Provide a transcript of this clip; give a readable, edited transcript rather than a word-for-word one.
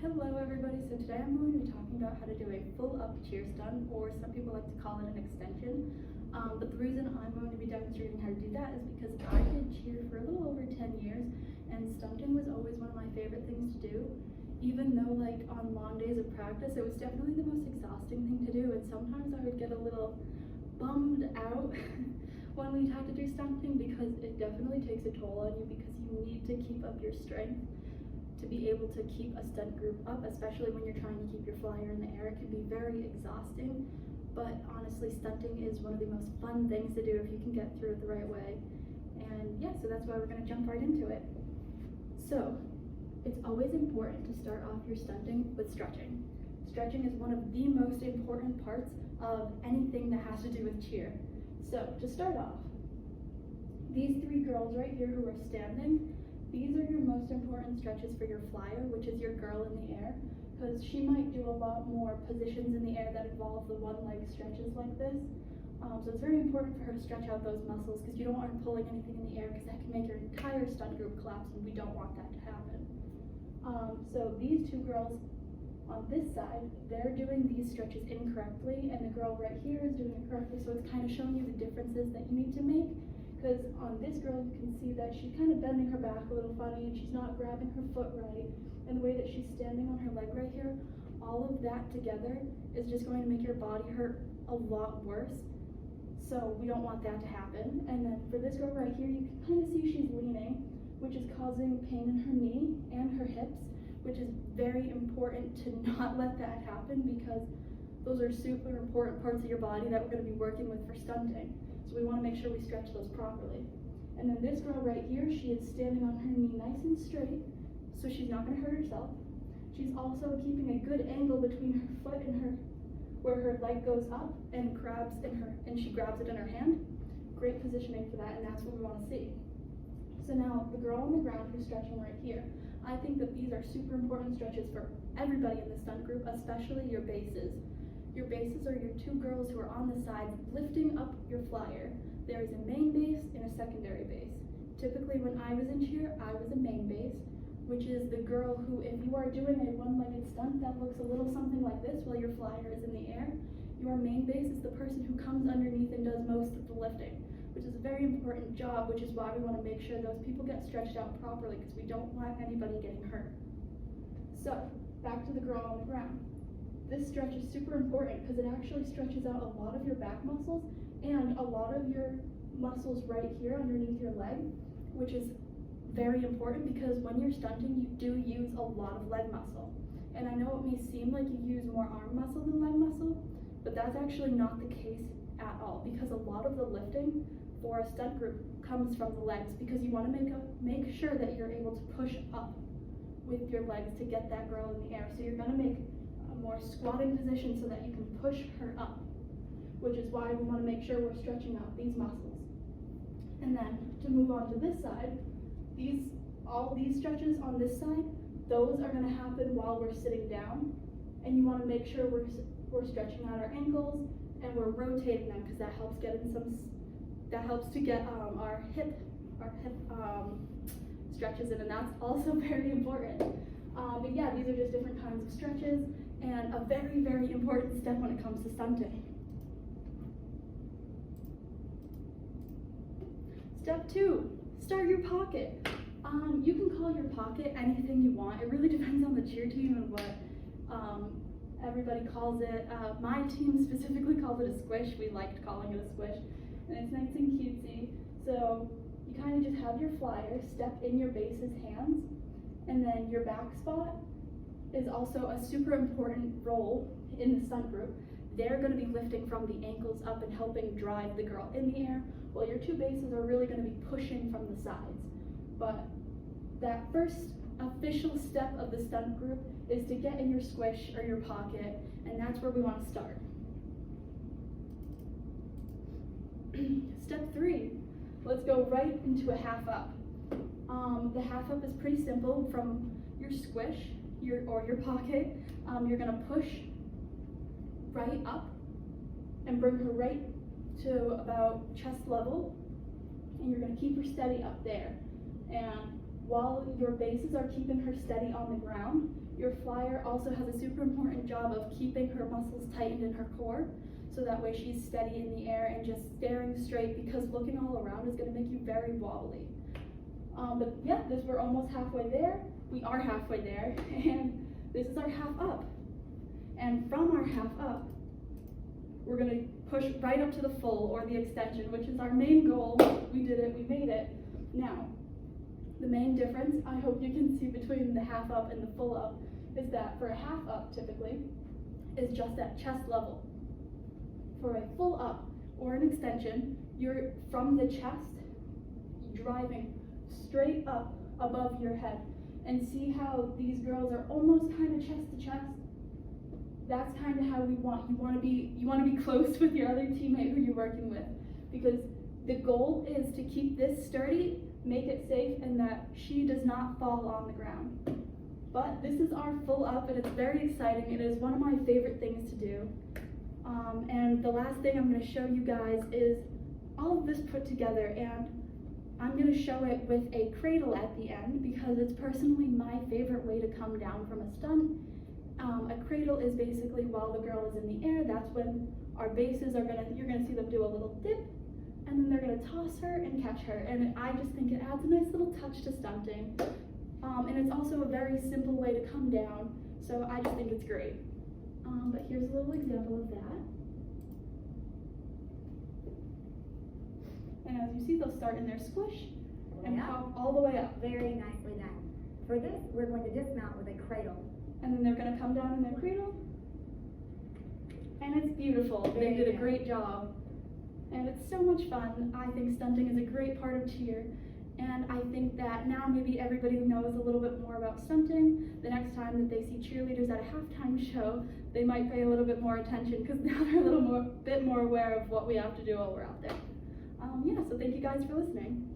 Hello everybody, so today I'm going to be talking about how to do a full up cheer stunt, or some people like to call it an extension. But the reason I'm going to be demonstrating how to do that is because I did cheer for a little over 10 years, and stunting was always one of my favorite things to do. Even though on long days of practice, it was definitely the most exhausting thing to do, and sometimes I would get a little bummed out when we had to do stunting because it definitely takes a toll on you because you need to keep up your strength to be able to keep a stunt group up, especially when you're trying to keep your flyer in the air. It can be very exhausting, but honestly, stunting is one of the most fun things to do if you can get through it the right way. And yeah, so that's why we're gonna jump right into it. So, it's always important to start off your stunting with stretching. Stretching is one of the most important parts of anything that has to do with cheer. So, to start off, these three girls right here who are standing, these are your most important stretches for your flyer, which is your girl in the air, because she might do a lot more positions in the air that involve the one leg stretches like this. So it's very important for her to stretch out those muscles because you don't want her pulling anything in the air because that can make your entire stunt group collapse, and we don't want that to happen. So these two girls on this side, they're doing these stretches incorrectly, and the girl right here is doing it correctly, so it's kind of showing you the differences that you need to make. Because on this girl, you can see that she's kind of bending her back a little funny, and she's not grabbing her foot right, and the way that she's standing on her leg right here, all of that together is just going to make your body hurt a lot worse. So we don't want that to happen. And then for this girl right here, you can kind of see she's leaning, which is causing pain in her knee and her hips, which is very important to not let that happen because those are super important parts of your body that we're going to be working with for stunting. So we want to make sure we stretch those properly. And then this girl right here, she is standing on her knee nice and straight, so she's not going to hurt herself. She's also keeping a good angle between her foot and her, where her leg goes up and she grabs it in her hand. Great positioning for that, and that's what we want to see. So now the girl on the ground who's stretching right here, I think that these are super important stretches for everybody in the stunt group, especially your bases. Your bases are your two girls who are on the sides lifting up your flyer. There is a main base and a secondary base. Typically when I was in cheer, I was a main base, which is the girl who, if you are doing a one-legged stunt that looks a little something like this while your flyer is in the air, your main base is the person who comes underneath and does most of the lifting, which is a very important job, which is why we want to make sure those people get stretched out properly because we don't want anybody getting hurt. So, back to the girl on the ground. This stretch is super important because it actually stretches out a lot of your back muscles and a lot of your muscles right here underneath your leg, which is very important because when you're stunting, you do use a lot of leg muscle. And I know it may seem like you use more arm muscle than leg muscle, but that's actually not the case at all because a lot of the lifting for a stunt group comes from the legs because you want to make sure that you're able to push up with your legs to get that girl in the air. So you're going to make more squatting position so that you can push her up, which is why we want to make sure we're stretching out these muscles. And then to move on to this side, all these stretches on this side, those are going to happen while we're sitting down, and you want to make sure we're stretching out our ankles and we're rotating them because that helps to get our hip stretches in, and that's also very important. But yeah, these are just different kinds of stretches and a very, very important step when it comes to stunting. Step 2, start your pocket. You can call your pocket anything you want. It really depends on the cheer team and what everybody calls it. My team specifically calls it a squish. We liked calling it a squish, and it's nice and cutesy. So you kind of just have your flyer step in your base's hands, and then your back spot is also a super important role in the stunt group. They're going to be lifting from the ankles up and helping drive the girl in the air, while your two bases are really going to be pushing from the sides. But that first official step of the stunt group is to get in your squish or your pocket, and that's where we want to start. Step 3, let's go right into a half up. The half up is pretty simple. From your squish or your pocket, you're going to push right up and bring her right to about chest level, and you're going to keep her steady up there. And while your bases are keeping her steady on the ground, your flyer also has a super important job of keeping her muscles tightened in her core, so that way she's steady in the air and just staring straight, because looking all around is going to make you very wobbly. But yeah, we're almost halfway there. We are halfway there, and this is our half up. And from our half up, we're going to push right up to the full, or the extension, which is our main goal. We did it, we made it. Now, the main difference, I hope you can see, between the half up and the full up is that for a half up, typically, is just at chest level. For a full up or an extension, you're from the chest driving straight up above your head. And see how these girls are almost kind of chest to chest? That's kind of how we want. You want to be close with your other teammate who you're working with, because the goal is to keep this sturdy, make it safe, and that she does not fall on the ground. But this is our full up, and it's very exciting. It is one of my favorite things to do. And the last thing I'm going to show you guys is all of this put together, and I'm going to show it with a cradle at the end, because it's personally my favorite way to come down from a stunt. A cradle is basically while the girl is in the air. That's when our bases are you're gonna see them do a little dip, and then they're gonna toss her and catch her. And I just think it adds a nice little touch to stunting. And it's also a very simple way to come down, so I just think it's great. But here's a little example of that. And as you see, they'll start in their squish and hop all the way up. Very nicely done. For this, we're going to dismount with a cradle. And then they're going to come down in their cradle. And it's beautiful. They did a great job. And it's so much fun. I think stunting is a great part of cheer. And I think that now maybe everybody knows a little bit more about stunting. The next time that they see cheerleaders at a halftime show, they might pay a little bit more attention, because now they're a bit more aware of what we have to do while we're out there. Yeah, so thank you guys for listening.